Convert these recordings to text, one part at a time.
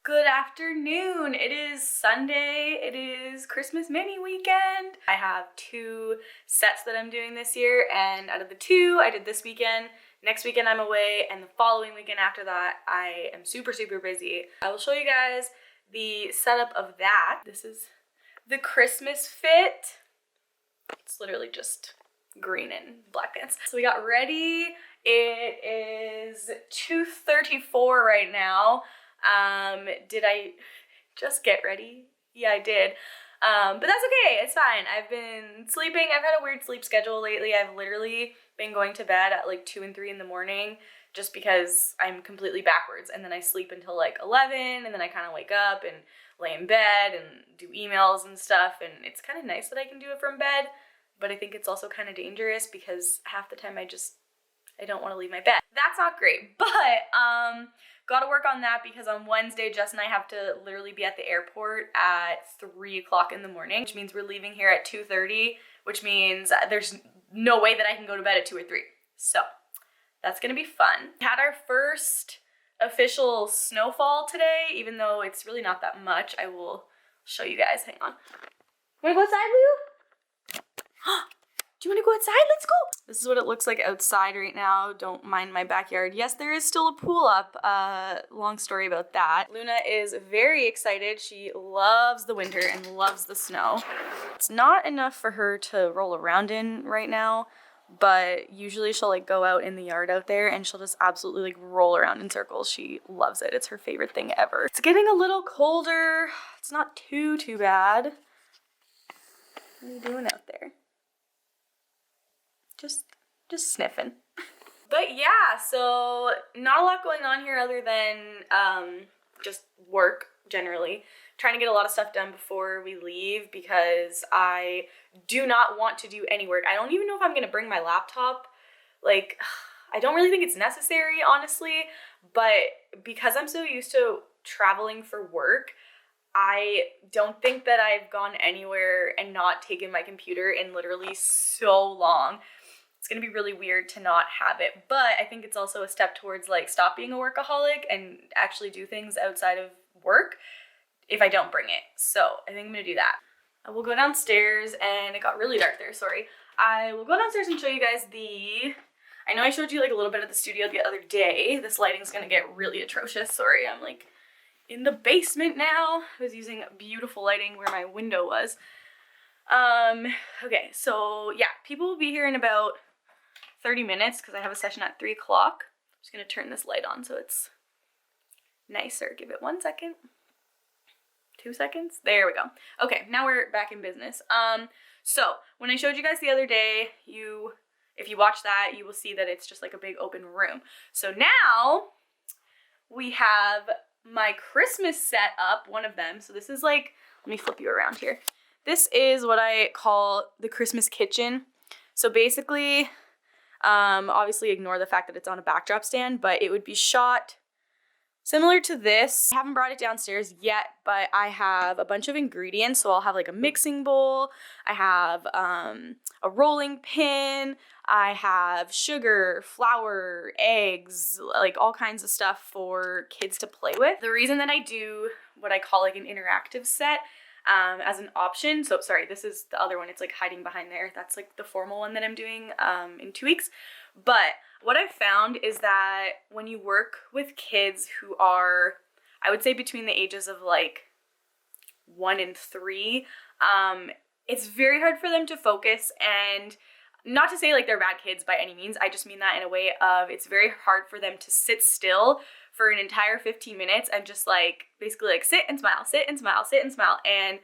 Good afternoon. It is Sunday. It is Christmas mini weekend. I have 2 sets that I'm doing this year, and out of the 2 I did this weekend. Next weekend I'm away, and the following weekend after that I am super busy. I will show you guys the setup of that. This is the Christmas fit. It's literally just green and black pants. So we got ready. It is 2:34 right now. Did I just get ready? Yeah, I did. But that's okay, it's fine. I've been sleeping. I've had a weird sleep schedule lately. I've literally been going to bed at like 2 and 3 in the morning just because I'm completely backwards. And then I sleep until like 11, and then I kind of wake up and lay in bed and do emails and stuff. And it's kind of nice that I can do it from bed, but I think it's also kind of dangerous because half the time I don't want to leave my bed. That's not great, but got to work on that because on Wednesday, Jess and I have to literally be at the airport at 3 o'clock in the morning, which means we're leaving here at 2:30, which means there's no way that I can go to bed at 2 or 3. So that's gonna be fun. We had our first official snowfall today, even though it's really not that much. I will show you guys. Hang on. Wanna go outside, Lou? Do you want to go outside? Let's go. This is what it looks like outside right now. Don't mind my backyard. Yes, there is still a pool up. Long story about that. Luna is very excited. She loves the winter and loves the snow. It's not enough for her to roll around in right now, but usually she'll like go out in the yard out there and she'll just absolutely like roll around in circles. She loves it. It's her favorite thing ever. It's getting a little colder. It's not too bad. What are you doing out there? Just sniffing. But yeah, so not a lot going on here other than just work generally. Trying to get a lot of stuff done before we leave because I do not want to do any work. I don't even know if I'm gonna bring my laptop. Like, I don't really think it's necessary, honestly, but because I'm so used to traveling for work, I don't think that I've gone anywhere and not taken my computer in literally so long. It's gonna be really weird to not have it, but I think it's also a step towards like stop being a workaholic and actually do things outside of work if I don't bring it. So I think I'm gonna do that. I will go downstairs, and it got really dark there, sorry. I will go downstairs and show you guys I know I showed you like a little bit of the studio the other day. This lighting's gonna get really atrocious, sorry. I'm like in the basement now. I was using beautiful lighting where my window was. Okay, so yeah, people will be here in about 30 minutes because I have a session at 3 o'clock. I'm just gonna turn this light on so it's nicer. Give it 1 second. 2 seconds. There we go. Okay, now we're back in business. So when I showed you guys the other day, if you watch that, you will see that it's just like a big open room. So now we have my Christmas set up, one of them. So this is like, let me flip you around here. This is what I call the Christmas kitchen. So basically, obviously ignore the fact that it's on a backdrop stand, but it would be shot similar to this. I haven't brought it downstairs yet, but I have a bunch of ingredients. So I'll have like a mixing bowl. I have a rolling pin. I have sugar, flour, eggs, like all kinds of stuff for kids to play with. The reason that I do what I call like an interactive set as an option. So sorry, this is the other one. It's like hiding behind there. That's like the formal one that I'm doing in 2 weeks. But what I've found is that when you work with kids who are, I would say between the ages of like 1 and 3, it's very hard for them to focus. And not to say like they're bad kids by any means. I just mean that in a way of it's very hard for them to sit still for an entire 15 minutes and just like basically like sit and smile, sit and smile, sit and smile. And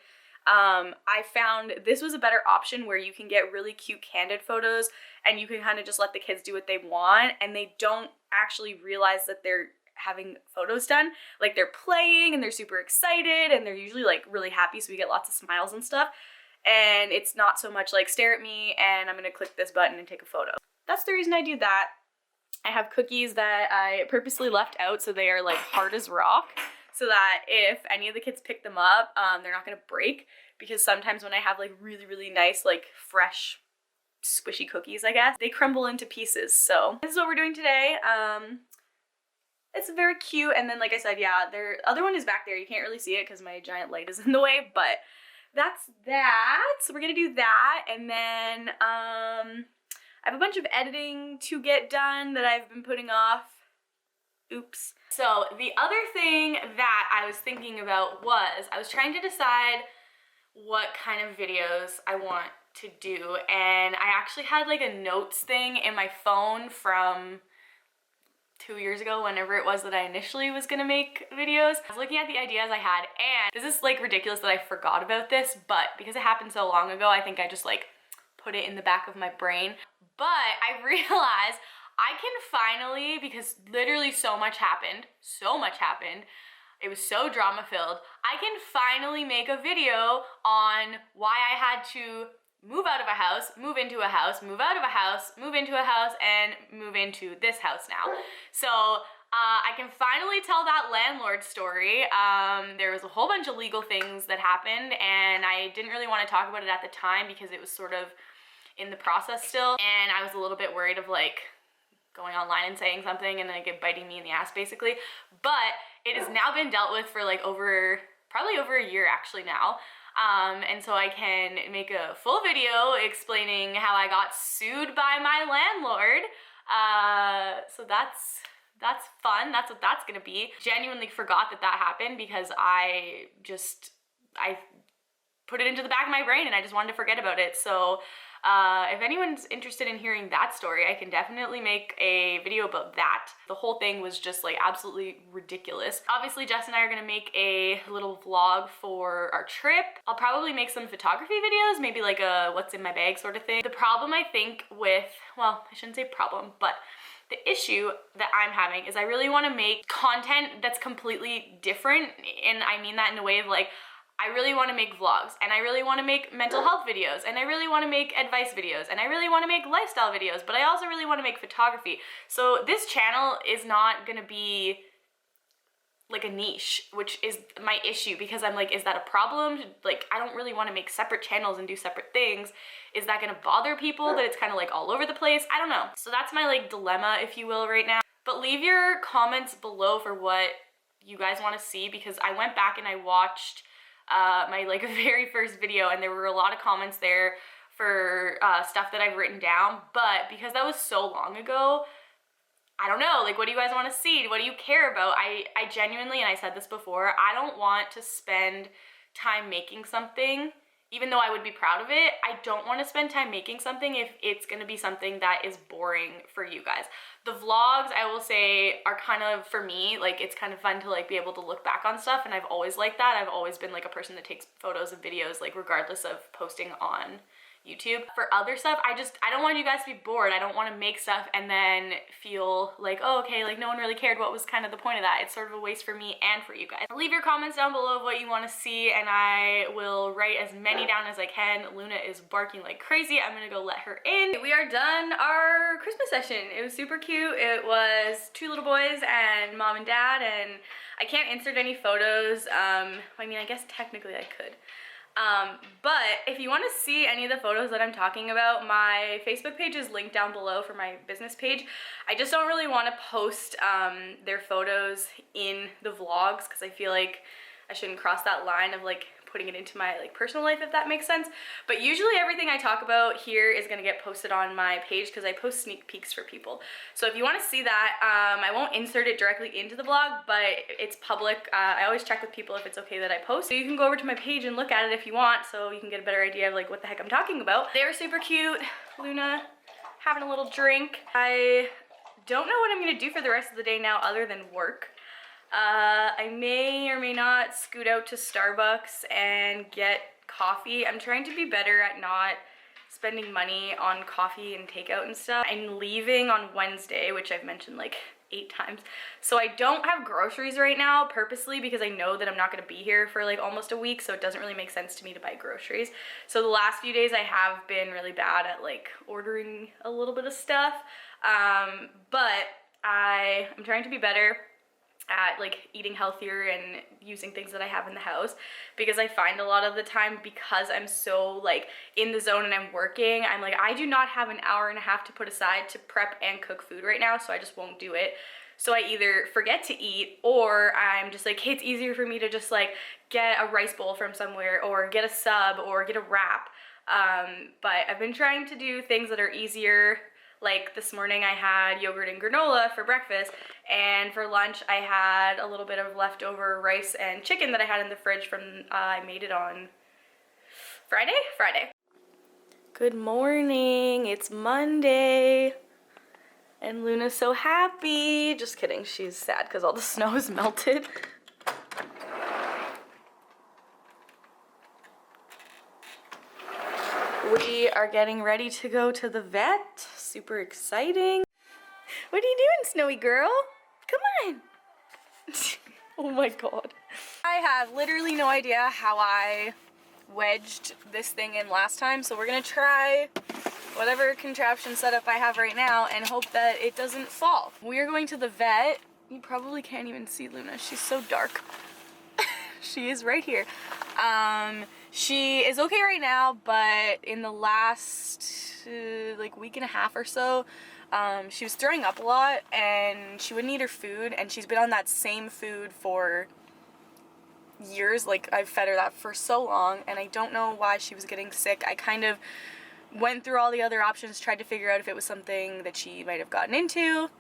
I found this was a better option where you can get really cute candid photos and you can kind of just let the kids do what they want and they don't actually realize that they're having photos done. Like they're playing and they're super excited and they're usually like really happy, so we get lots of smiles and stuff. And it's not so much like stare at me and I'm gonna click this button and take a photo. That's the reason I do that. I have cookies that I purposely left out so they are like hard as rock, so that if any of the kids pick them up, they're not gonna break, because sometimes when I have like really nice like fresh squishy cookies, I guess, they crumble into pieces. So this is what we're doing today. it's very cute. And then, like I said, yeah, their other one is back there. You can't really see it because my giant light is in the way, but that's that. So we're gonna do that, and then I have a bunch of editing to get done that I've been putting off. Oops. So the other thing that I was thinking about was I was trying to decide what kind of videos I want to do, and I actually had like a notes thing in my phone from 2 years ago, whenever it was that I initially was gonna make videos. I was looking at the ideas I had, and this is like ridiculous that I forgot about this, but because it happened so long ago, I think I just like put it in the back of my brain. But I realized I can finally, because literally so much happened, it was so drama filled, I can finally make a video on why I had to move out of a house, move into a house, move out of a house, move into a house, and move into this house now. So I can finally tell that landlord story. There was a whole bunch of legal things that happened, and I didn't really want to talk about it at the time because it was sort of in the process still, and I was a little bit worried of like going online and saying something and like it biting me in the ass basically. But it has now been dealt with for like probably over a year actually now. And so I can make a full video explaining how I got sued by my landlord. So that's fun. That's what that's gonna be. Genuinely forgot that happened because I put it into the back of my brain and I just wanted to forget about it. So if anyone's interested in hearing that story, I can definitely make a video about that. The whole thing was just like absolutely ridiculous. Obviously, Jess and I are gonna make a little vlog for our trip. I'll probably make some photography videos, maybe like a what's in my bag sort of thing. The problem I think with, well, I shouldn't say problem, but the issue that I'm having is I really wanna make content that's completely different, and I mean that in a way of like, I really want to make vlogs, and I really want to make mental health videos, and I really want to make advice videos, and I really want to make lifestyle videos, but I also really want to make photography. So this channel is not going to be like a niche, which is my issue, because I'm like, is that a problem? Like, I don't really want to make separate channels and do separate things. Is that going to bother people that it's kind of like all over the place? I don't know. So that's my like dilemma, if you will, right now. But leave your comments below for what you guys want to see, because I went back and I watched my like very first video, and there were a lot of comments there for stuff that I've written down, but because that was so long ago, I don't know, like, what do you guys want to see? What do you care about? I genuinely, and I said this before, I don't want to spend time making something, even though I would be proud of it. I don't want to spend time making something if it's going to be something that is boring for you guys. The vlogs, I will say, are kind of, for me, like, it's kind of fun to like be able to look back on stuff, and I've always liked that. I've always been like a person that takes photos and videos, like, regardless of posting on YouTube. For other stuff, I don't want you guys to be bored. I don't want to make stuff and then feel like, oh, okay, like no one really cared. What was kind of the point of that? It's sort of a waste for me and for you guys. Leave your comments down below of what you want to see, and I will write as many down as I can. Luna is barking like crazy. I'm gonna go let her in. We are done our Christmas session. It was super cute. It was 2 little boys and mom and dad, and I can't insert any photos. I mean, I guess technically I could. But if you want to see any of the photos that I'm talking about, my Facebook page is linked down below for my business page. I just don't really want to post their photos in the vlogs, because I feel like I shouldn't cross that line of like putting it into my like personal life, if that makes sense. But usually everything I talk about here is gonna get posted on my page, because I post sneak peeks for people. So if you want to see that, I won't insert it directly into the vlog, but it's public. I always check with people if it's okay that I post. So you can go over to my page and look at it if you want, so you can get a better idea of like what the heck I'm talking about. They were super cute. Luna having a little drink. I don't know what I'm gonna do for the rest of the day now other than work. I may or may not scoot out to Starbucks and get coffee. I'm trying to be better at not spending money on coffee and takeout and stuff. I'm leaving on Wednesday, which I've mentioned like 8 times. So I don't have groceries right now purposely, because I know that I'm not gonna be here for like almost a week, so it doesn't really make sense to me to buy groceries. So the last few days I have been really bad at like ordering a little bit of stuff, but I'm trying to be better at like eating healthier and using things that I have in the house, because I find a lot of the time, because I'm so like in the zone and I'm working, I'm like, I do not have an hour and a half to put aside to prep and cook food right now, so I just won't do it. So I either forget to eat, or I'm just like, hey, it's easier for me to just like get a rice bowl from somewhere, or get a sub, or get a wrap. But I've been trying to do things that are easier. Like this morning I had yogurt and granola for breakfast, and for lunch I had a little bit of leftover rice and chicken that I had in the fridge from, I made it on Friday. Good morning, it's Monday. And Luna's so happy. Just kidding, she's sad because all the snow is melted. We are getting ready to go to the vet. Super exciting. What are you doing, snowy girl? Come on. Oh my god. I have literally no idea how I wedged this thing in last time, so we're gonna try whatever contraption setup I have right now and hope that it doesn't fall. We are going to the vet. You probably can't even see Luna. She's so dark. She is right here. She is okay right now, but in the last like week and a half or so, she was throwing up a lot and she wouldn't eat her food, and she's been on that same food for years. Like, I've fed her that for so long, and I don't know why she was getting sick. I kind of went through all the other options, tried to figure out if it was something that she might have gotten into.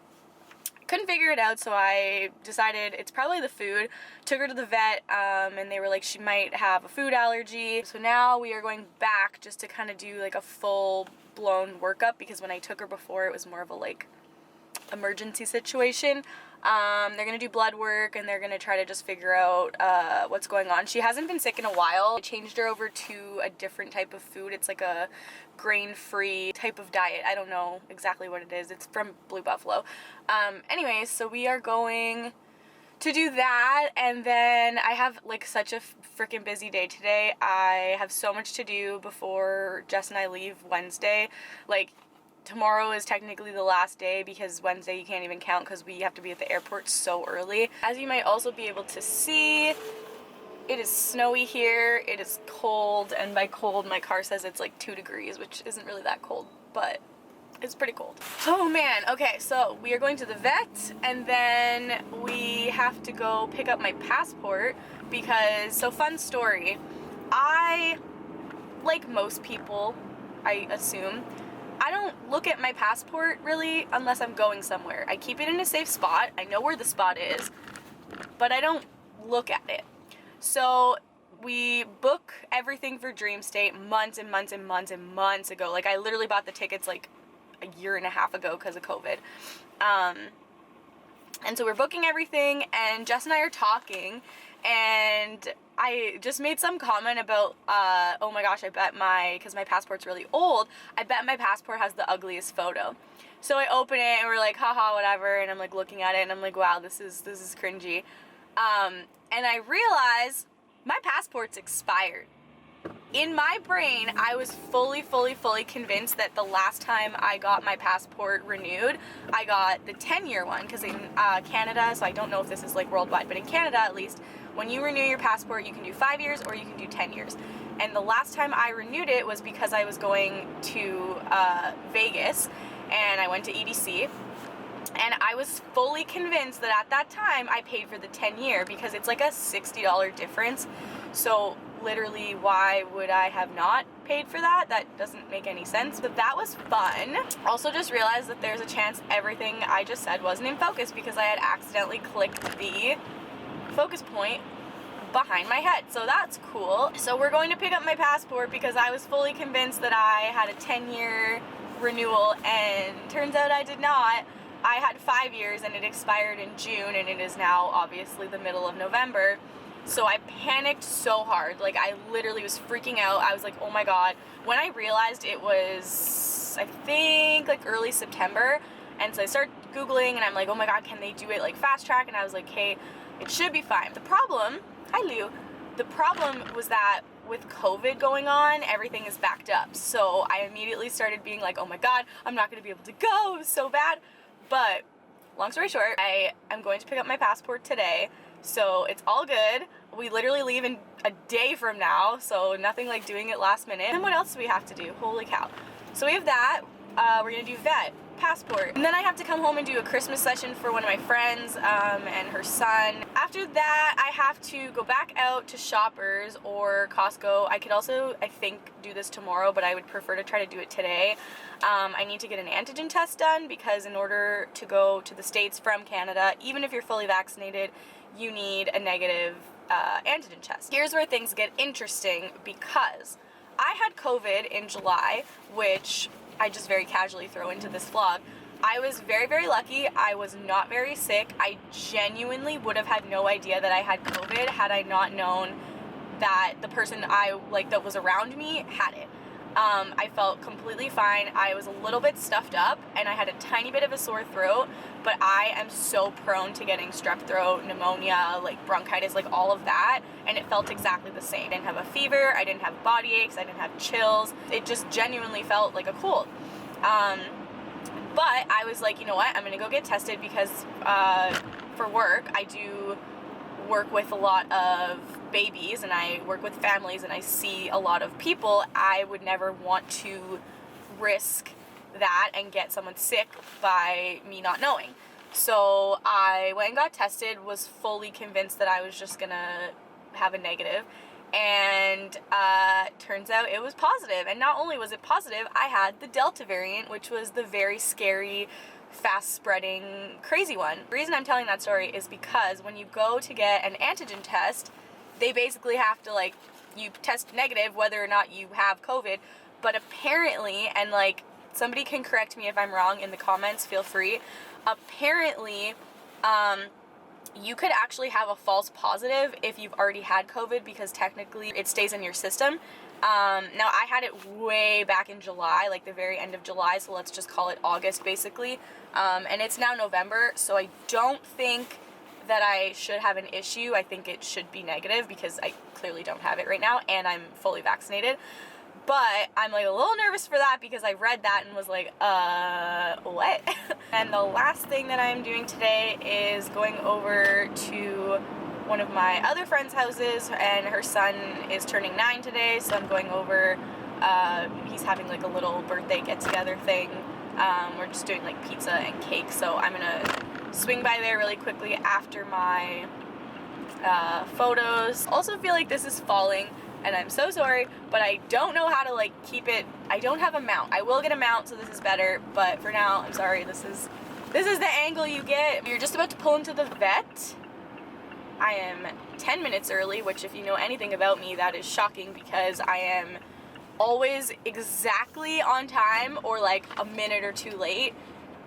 Couldn't figure it out, so I decided it's probably the food. Took her to the vet, and they were like she might have a food allergy. So now we are going back just to kind of do like a full-blown workup, because when I took her before it was more of a like emergency situation. They're gonna do blood work, and they're gonna try to just figure out what's going on. She hasn't been sick in a while. I changed her over to a different type of food. It's like a grain-free type of diet. I don't know exactly what it is. It's from Blue Buffalo. Anyways, so we are going to do that, and then I have like such a freaking busy day today. I have so much to do before Jess and I leave Wednesday. Like, tomorrow is technically the last day, because Wednesday you can't even count because we have to be at the airport so early. As you might also be able to see, it is snowy here, it is cold, and by cold my car says it's like 2 degrees, which isn't really that cold, but it's pretty cold. Oh man, okay, so we are going to the vet, and then we have to go pick up my passport, because, so fun story, I, like most people, I assume, I don't look at my passport really unless I'm going somewhere. I keep it in a safe spot. I know where the spot is, but I don't look at it. So we book everything for Dream State months and months and months and months ago. Like, I literally bought the tickets like a year and a half ago because of COVID. And so we're booking everything, and Jess and I are talking, and I just made some comment about, oh my gosh, I bet because my passport's really old, I bet my passport has the ugliest photo. So I open it, and we're like, haha, whatever, and I'm like looking at it, and I'm like, wow, this is cringy. And I realize my passport's expired. In my brain, I was fully convinced that the last time I got my passport renewed, I got the 10-year one, because in Canada, so I don't know if this is like worldwide, but in Canada at least, when you renew your passport, you can do 5 years or you can do 10 years. And the last time I renewed it was because I was going to Vegas, and I went to EDC, and I was fully convinced that at that time I paid for the 10-year, because it's like a $60 difference. So literally, why would I have not paid for that? That doesn't make any sense, but that was fun. Also just realized that there's a chance everything I just said wasn't in focus, because I had accidentally clicked the focus point behind my head, so that's cool. So we're going to pick up my passport, because I was fully convinced that I had a 10-year renewal, and turns out I did not. I had 5 years, and it expired in June, and it is now obviously the middle of November. So I panicked so hard. Like, I literally was freaking out. I was like, oh my god. When I realized it was, I think, like early September, and so I started Googling, and I'm like, oh my god, can they do it like fast track? And I was like, hey, it should be fine. The problem, hi Lou, the problem was that with COVID going on, everything is backed up. So I immediately started being like, oh my god, I'm not gonna be able to go. It was so bad. But long story short, I am going to pick up my passport today. So it's all good. We literally leave in a day from now, so nothing like doing it last minute. And what else do we have to do? Holy cow. So we have that. we're gonna do vet, passport, and then I have to come home and do a Christmas session for one of my friends and her son. After that, I have to go back out to Shoppers or Costco. I could also, I think, do this tomorrow, but I would prefer to try to do it today. I need to get an antigen test done because in order to go to the States from Canada, even if you're fully vaccinated, you need a negative antigen test. Here's where things get interesting because I had COVID in July, which I just very casually throw into this vlog. I was very, very lucky. I was not very sick. I genuinely would have had no idea that I had COVID had I not known that the person that was around me had it. I felt completely fine. I was a little bit stuffed up and I had a tiny bit of a sore throat, but I am so prone to getting strep throat, pneumonia, like bronchitis, like all of that, and it felt exactly the same. I didn't have a fever, I didn't have body aches, I didn't have chills. It just genuinely felt like a cold. But I was like, you know what, I'm gonna go get tested because for work, I do work with a lot of babies and I work with families and I see a lot of people. I would never want to risk that and get someone sick by me not knowing. So I went and got tested, was fully convinced that I was just gonna have a negative, and turns out it was positive. And not only was it positive, I had the Delta variant, which was the very scary, fast-spreading, crazy one. The reason I'm telling that story is because when you go to get an antigen test, they basically have to, like, you test negative whether or not you have COVID, but apparently, and like, somebody can correct me if I'm wrong in the comments, feel free, apparently, you could actually have a false positive if you've already had COVID because technically it stays in your system. Now I had it way back in July, like the very end of July, so let's just call it August basically, and it's now November, so I don't think that I should have an issue. I think it should be negative because I clearly don't have it right now and I'm fully vaccinated. But I'm like a little nervous for that because I read that and was like, what? And the last thing that I'm doing today is going over to one of my other friends' houses, and her son is turning 9 today, so I'm going over. He's having like a little birthday get-together thing. We're just doing like pizza and cake, so I'm gonna swing by there really quickly after my photos. Also feel like this is falling, and I'm so sorry, but I don't know how to like keep it. I don't have a mount. I will get a mount, so this is better, but for now, I'm sorry, this is the angle you get. You're just about to pull into the vet. I am 10 minutes early, which if you know anything about me, that is shocking because I am always exactly on time or like a minute or two late.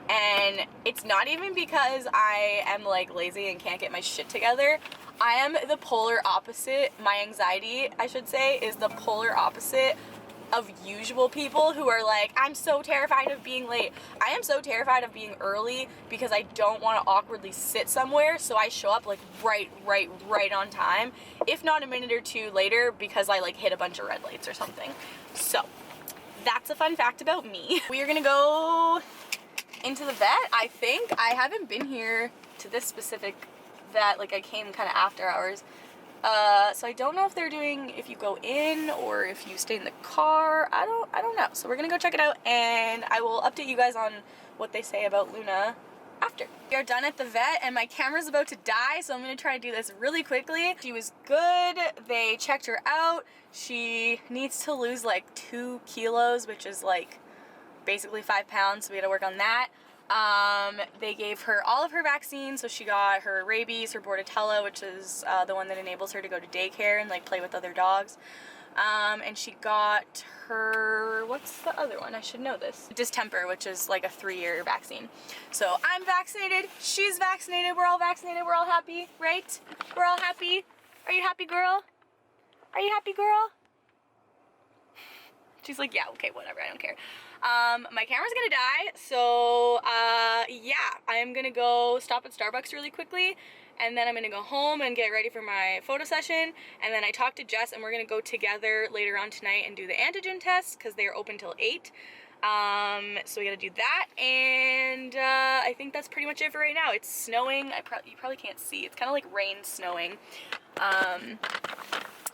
And it's not even because I am like lazy and can't get my shit together. I am the polar opposite. My anxiety, I should say, is the polar opposite of usual people who are like, I'm so terrified of being late. I am so terrified of being early because I don't want to awkwardly sit somewhere, so I show up like right on time, if not a minute or two later because I like hit a bunch of red lights or something. So that's a fun fact about me. We are gonna go into the vet, I think. I haven't been here to this specific vet, like I came kind of after hours. So I don't know if they're doing, if you go in or if you stay in the car. I don't know. So we're gonna go check it out and I will update you guys on what they say about Luna after. We are done at the vet and my camera's about to die, so I'm gonna try to do this really quickly. She was good. They checked her out. She needs to lose like 2 kilos, which is like basically 5 pounds, so we gotta work on that. They gave her all of her vaccines, so she got her rabies, her bordetella, which is the one that enables her to go to daycare and like play with other dogs. And she got her, what's the other one? I should know this. Distemper, which is like a 3-year vaccine. So I'm vaccinated, she's vaccinated, we're all vaccinated, we're all happy, right? We're all happy. Are you happy, girl? Are you happy, girl? She's like, yeah, okay, whatever, I don't care. My camera's gonna die, so yeah, I am gonna go stop at Starbucks really quickly, and then I'm gonna go home and get ready for my photo session, and then I talked to Jess, and we're gonna go together later on tonight and do the antigen test, because they are open till 8. So we gotta do that, and I think that's pretty much it for right now. It's snowing. You probably can't see. It's kind of like rain snowing.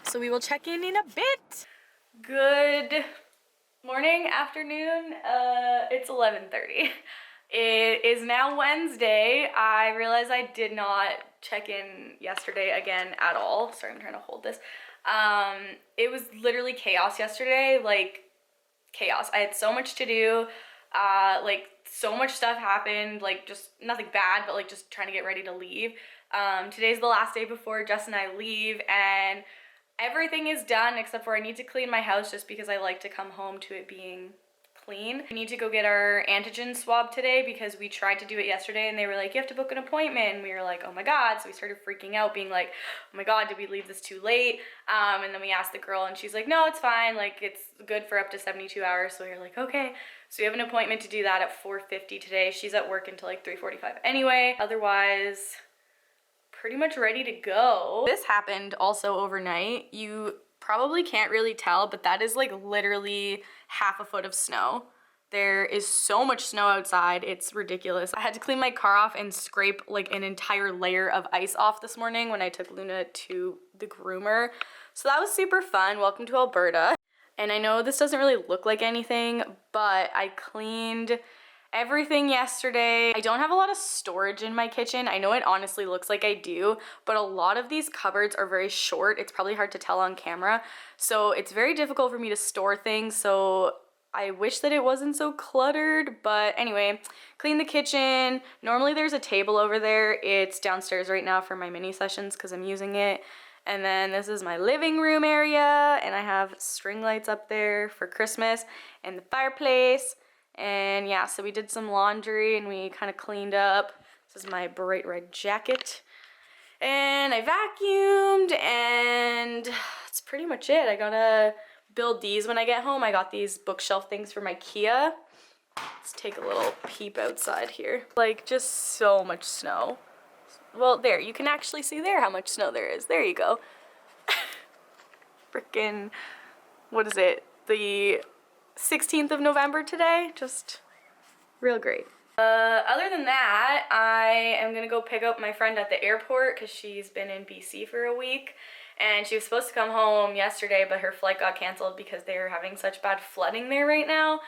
So we will check in a bit. Good Morning, afternoon, it's 11:30. It is now Wednesday. I realized I did not check in yesterday again at all. Sorry, I'm trying to hold this. It was literally chaos yesterday, like chaos. I had so much to do, like so much stuff happened, like just nothing bad, but like just trying to get ready to leave. Today's the last day before Jess and I leave, and everything is done except for I need to clean my house just because I like to come home to it being clean. We need to go get our antigen swab today because we tried to do it yesterday and they were like, you have to book an appointment. And we were like, oh my God. So we started freaking out, being like, oh my God, did we leave this too late? And then we asked the girl and she's like, no, it's fine. Like, it's good for up to 72 hours. So we were like, okay. So we have an appointment to do that at 4:50 today. She's at work until like 3:45 anyway. Otherwise, pretty much ready to go. This happened also overnight. You probably can't really tell, but that is like literally half a foot of snow. There is so much snow outside, it's ridiculous. I had to clean my car off and scrape like an entire layer of ice off this morning when I took Luna to the groomer. So that was super fun. Welcome to Alberta. And I know this doesn't really look like anything, but I cleaned everything yesterday. I don't have a lot of storage in my kitchen. I know it honestly looks like I do, but a lot of these cupboards are very short. It's probably hard to tell on camera. So it's very difficult for me to store things. So I wish that it wasn't so cluttered, but anyway, clean the kitchen. Normally there's a table over there. It's downstairs right now for my mini sessions because I'm using it. And then this is my living room area, and I have string lights up there for Christmas and the fireplace. And yeah, so we did some laundry and we kind of cleaned up. This is my bright red jacket. And I vacuumed, and that's pretty much it. I gotta build these when I get home. I got these bookshelf things from IKEA. Let's take a little peep outside here. Like, just so much snow. Well, there, you can actually see there how much snow there is. There you go. Frickin', what is it? The 16th of November today. Just real great. Other than that, I am gonna go pick up my friend at the airport because she's been in BC for a week. And she was supposed to come home yesterday, but her flight got canceled because they're having such bad flooding there right now.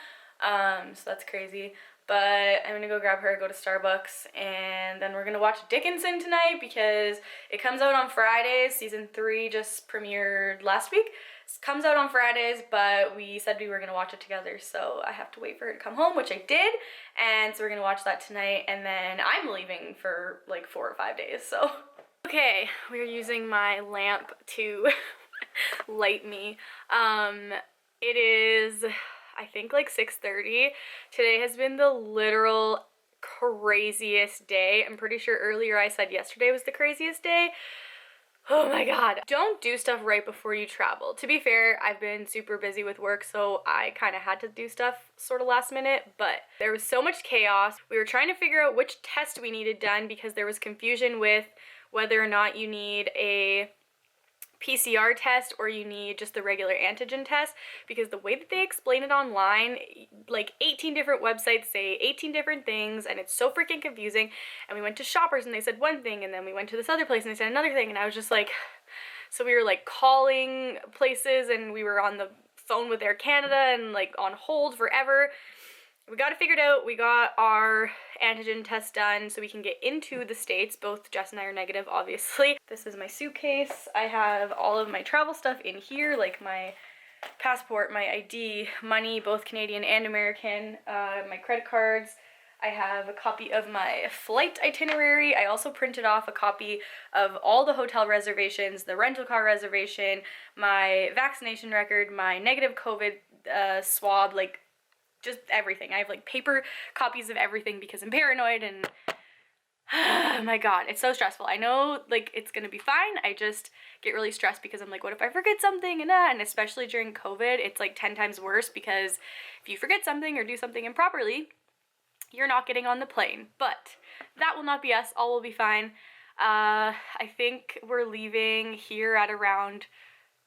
So that's crazy. But I'm gonna go grab her, go to Starbucks, and then we're gonna watch Dickinson tonight because it comes out on Fridays. Season 3 just premiered last week. It comes out on Fridays, but we said we were gonna watch it together, so I have to wait for her to come home, which I did. And so we're gonna watch that tonight, and then I'm leaving for like 4 or 5 days, so. Okay, we're using my lamp to light me. It is, I think, like 6:30. Today has been the literal craziest day. I'm pretty sure earlier I said yesterday was the craziest day. Oh my God. Don't do stuff right before you travel. To be fair, I've been super busy with work, so I kind of had to do stuff sort of last minute, but there was so much chaos. We were trying to figure out which test we needed done because there was confusion with whether or not you need a PCR test or you need just the regular antigen test, because the way that they explain it online, like 18 different websites say 18 different things, and it's so freaking confusing. And we went to Shoppers and they said one thing, and then we went to this other place and they said another thing, and I was just like, so we were like calling places and we were on the phone with Air Canada and like on hold forever. We got it figured out. We got our antigen test done so we can get into the States. Both Jess and I are negative, obviously. This is my suitcase. I have all of my travel stuff in here, like my passport, my ID, money, both Canadian and American, my credit cards. I have a copy of my flight itinerary. I also printed off a copy of all the hotel reservations, the rental car reservation, my vaccination record, my negative COVID swab, like just everything. I have like paper copies of everything because I'm paranoid, and oh my God, it's so stressful. I know like it's gonna be fine. I just get really stressed because I'm like, what if I forget something? And especially during COVID, it's like 10 times worse because if you forget something or do something improperly, you're not getting on the plane. But that will not be us. All will be fine. I think we're leaving here at around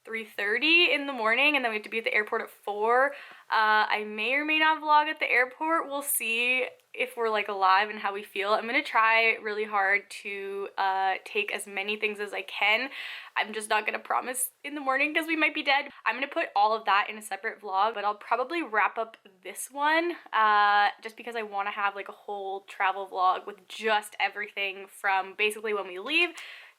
3:30 in the morning, and then we have to be at the airport at 4. I may or may not vlog at the airport. We'll see if we're like alive and how we feel. I'm gonna try really hard to take as many things as I can. I'm just not gonna promise in the morning because we might be dead. I'm gonna put all of that in a separate vlog, but I'll probably wrap up this one just because I want to have like a whole travel vlog with just everything from basically when we leave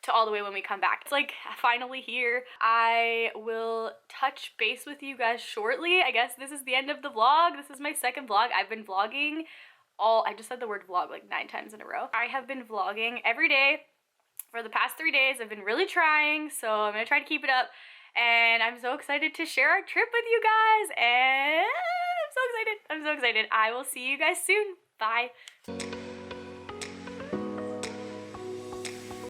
to all the way when we come back. It's like finally here. I will touch base with you guys shortly. I guess this is the end of the vlog. This is my second vlog. I've been vlogging I just said the word vlog like 9 times in a row. I have been vlogging every day for the past 3 days. I've been really trying, so I'm gonna try to keep it up. And I'm so excited to share our trip with you guys. And I'm so excited. I will see you guys soon. Bye.